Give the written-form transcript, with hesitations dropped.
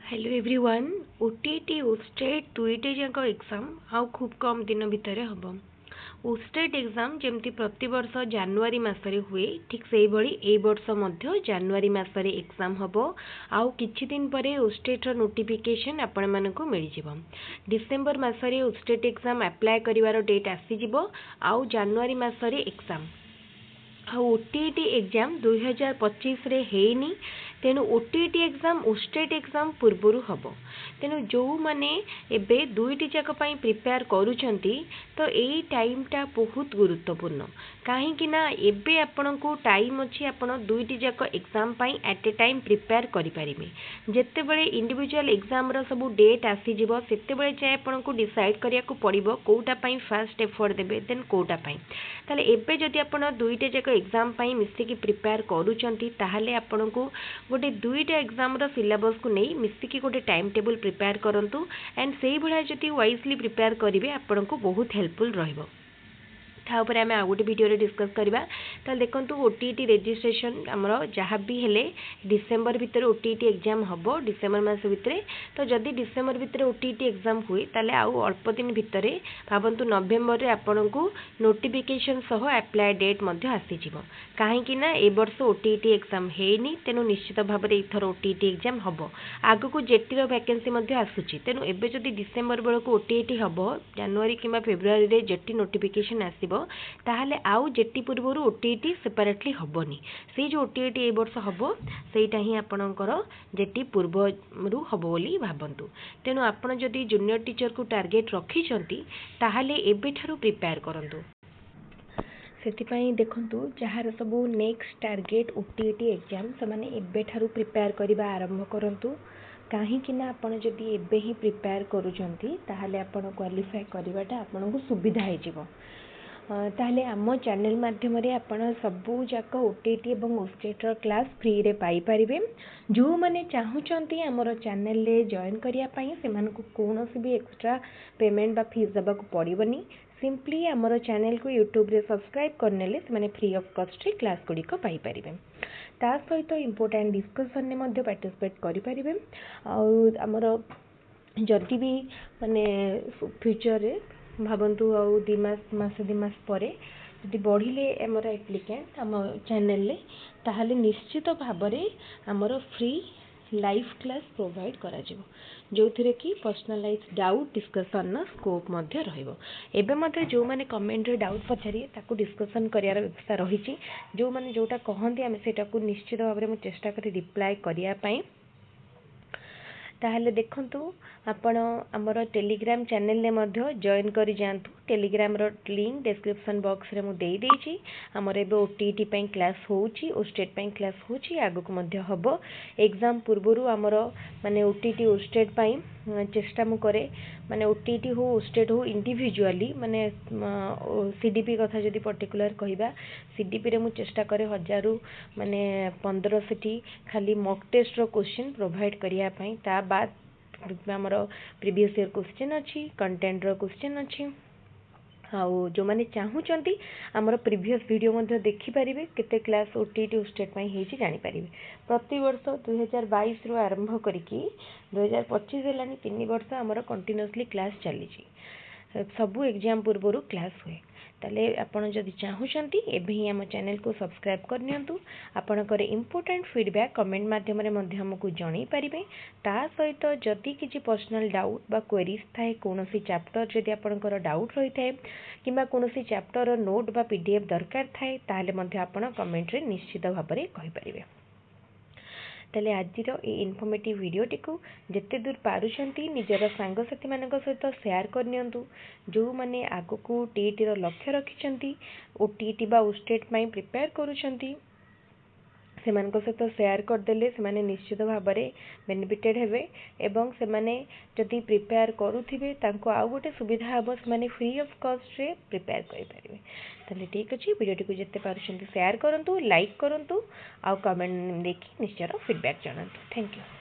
Hello everyone OTT ओस्टेट दुईटे जाक exam आउ खूब कम दिन भितर हम ओस्टेट एग्जाम जमती प्रति वर्ष जनवरी मासरे हुए ठीक से ही वर्ष मध्य जनवरी मासरे एग्जाम हम आउ किछि दिन परे ओस्टेट नोटिफिकेशन आपण मानक मिल जिवो डिसेंबर मासरे ओस्टेट एग्जाम अप्लाई करिवार डेट आसी जिवो आउ जनवरी मासरे एग्जाम ओटीटी एग्जाम 2025 रे हेनी तेणु ओटीटी एग्जाम ओस्टेट एग्जाम पूर्वर हम तेणु जो माने एबे दुईटी जाक पई प्रिपेयर करूछंती तो एई टाइमटा बहुत गुरुत्वपूर्ण कहीं ना एबे आपनको टाइम अच्छी आपण दुईटी जाक एग्जाम पई एट ए टाइम प्रिपेयर करि परिबे जेते बेले इंडिविजुअल एग्जाम रो सब डेट आसी जिवो सेते बेले चाहे आपनको डिसाइड करिया को पड़िबो कोउटा पई फास्ट एफर्ट देबे देन कोउटा पई ताले एबे जदि आपण दुईटे जाक एग्जाम पई मिसिकी प्रिपेयर करूछंती ताहाले आपनको गोटे दुईटा एग्जाम रो सिलेबस को नहीं मिसिकी गोटे टाइम टेबल प्रिपेयर करंतु एंड सेही भलिया जदि वाइजली प्रिपेयर करिवे आपनको बहुत हेल्पफुल रहइबो तापर आम आउ गोटे भिडियो डिस्कस करवा ताल देखो ओटीटी रजिस्ट्रेशन आमर जहाँ भी हेले डिसेंबर भितर ओटीटी एग्जाम हम डिसेंबर मास भितर तो जदि डिसेंबर भितर ओटीटी एग्जाम हुए ताले आउ अल्प दिन भितर भावतु नवेम्बर रे आपन को नोटिफिकेशन सह अप्लाई डेट मध्य आसी जिवो कहीं ना ए वर्ष ओटीटी एग्जाम हेनी तेनु निश्चित भाव में इथर ओटीटी एग्जाम हम आगु को जेटी वैकेंसी मध्य आसुची तेनु एबे जदि डिसेंबर बेल को ओटीटी हम जनवरी किंबा फेब्रुआरी रे जेटी नोटिफिकेशन आसीबो ताहले आउ जेटी पूर्वर ओटीटी सेपरेटली हबनी से जो ओटीटी ए वर्ष हम सेटा ही आपणकर जेटी पूर्वरु हब बोली भाबंतु तेणु आपण जदि जूनियर टीचर को टार्गेट रखिछंती ताहले एबेठारु प्रिपेयर करंतु सेतिपई देखंतु जहार सबु नेक्स्ट टार्गेट ओटीटी एग्जाम से माने एबेठारु प्रिपेयर करबा आरंभ करंतु कहीं आपण जदि एबे ही प्रिपेयर करूछंती ताहले आपण क्वालिफाई करबाटा आपनको सुविधा हे जिवो ताहले आम चैनल माध्यम आपण सबू जाक ओटीटी एवं ओस्टेटर क्लास फ्री रे पाई परिबे जो माने चाहुचंती हमर चैनल रे जॉइन करिया पई सेमान को कोनोसी भी एक्स्ट्रा पेमेंट बा फीस देबा को पड़िबनी सिंपली हमर चैनल को यूट्यूब रे सब्सक्राइब करनेले माने फ्री ऑफ कॉस्ट रे क्लास गुडी को पाई परिबे ता सहित इंपोर्टेंट डिस्कशन ने मध्य पार्टिसिपेट करि परिबे और हमर जदि भी माने फ्यूचर रे भावंतु आउ मास 2 मास परे यदि बढ़िले आमर एप्लिकेंट आम चैनल रे ताहले निश्चित भाव में आमर फ्री लाइव क्लास प्रोवाइड करा जिवो जो थिरे कि पर्सनलाइज डाउट डिस्कशन स्कोप मध्य रहिबो एबे मध्य जो माने कमेंट रे डाउट पछारिए ताकू डिस्कशन करियार व्यवस्था रहिछि जो माने जोटा कहंती आमे सेटा को निश्चित भाव में चेष्टा करी रिप्लाई करिया पई ताहले देखंतु आपण हमर टेलीग्राम चैनल ने मध्य जॉइन करि जानतु टेलीग्राम रो लिंक डिस्क्रिप्शन बॉक्स रे मु देई देछि हमर एबे ओटीटी पई क्लास होउची ओस्टेट पई क्लास होउची आगु को मध्य हबो एग्जाम पूर्वरु हमर माने ओटीटी ओस्टेट पई चेष्टा मु करे माने ओटीटी हो ओस्टेट हो इंडिविजुअली माने सीडीपी कथा जदी पर्टिकुलर कहिबा सीडीपी रे मु चेष्टा करे 1000 माने 15 सिटी खाली मॉक टेस्ट रो क्वेश्चन प्रोवाइड करिया पई ता बाद आमर प्रीवियस ईयर क्वेश्चन अच्छी कंटेंट रो क्वेश्चन अच्छी आउ जो माने चाहूचंती आमर प्रीवियस वीडियो मध्य देखि परिबे केते क्लास ओटीटी ओस्टेट पई हेची जानि परिबे प्रति वर्ष 2022 रो आरंभ करिकि 2025 हेलानी 3 वर्ष आमर कंटीन्यूअसली क्लास चली सबू एग्जाम पूर्वरु क्लास हुए ताले आपण जदि चाहूचंती एबे ही हम चैनल को सब्सक्राइब करनियंतु आपणकर इंपोर्टेंट फीडबैक कमेंट माध्यम रे मध्य हमकु जणाई परिबे ता सहित जदि किछि पर्सनल डाउट बा क्वेरीज थाए कोनोसी चैप्टर जदि आपणकर डाउट रही थाए किबा कोनोसी चैप्टर नोट बा पीडीएफ दरकार थाए ताले मध्य आपण कमेंट रे निश्चित भाव में कहि परिबे ताले आजिर ए इनफॉर्मेटिव वीडियो टिकु जेते दूर पारुछंती निजर सांगसाथी मानक सहित शेयर करनियंतु जो माने आगु को टीटी रो लक्ष्य रखिछंती ओटीटी बा ओस्टेट पई प्रिपेयर करूछंती सेमान को सहित शेयर करदेले सेमाने निश्चित भाव में बेनिफिटेड हेबे एवं सेमाने जदि प्रिपेयर करूथिबे तांको आउ गोटे सुविधा हबो सेमाने फ्री ऑफ कॉस्ट रे प्रिपेयर करि परिबे ताले ठीक अछि वीडियो को जते पारुछंती शेयर करंतु लाइक करंतु आउ कमेंट देखि निश्चय फीडबैक जणांतु थैंक यू।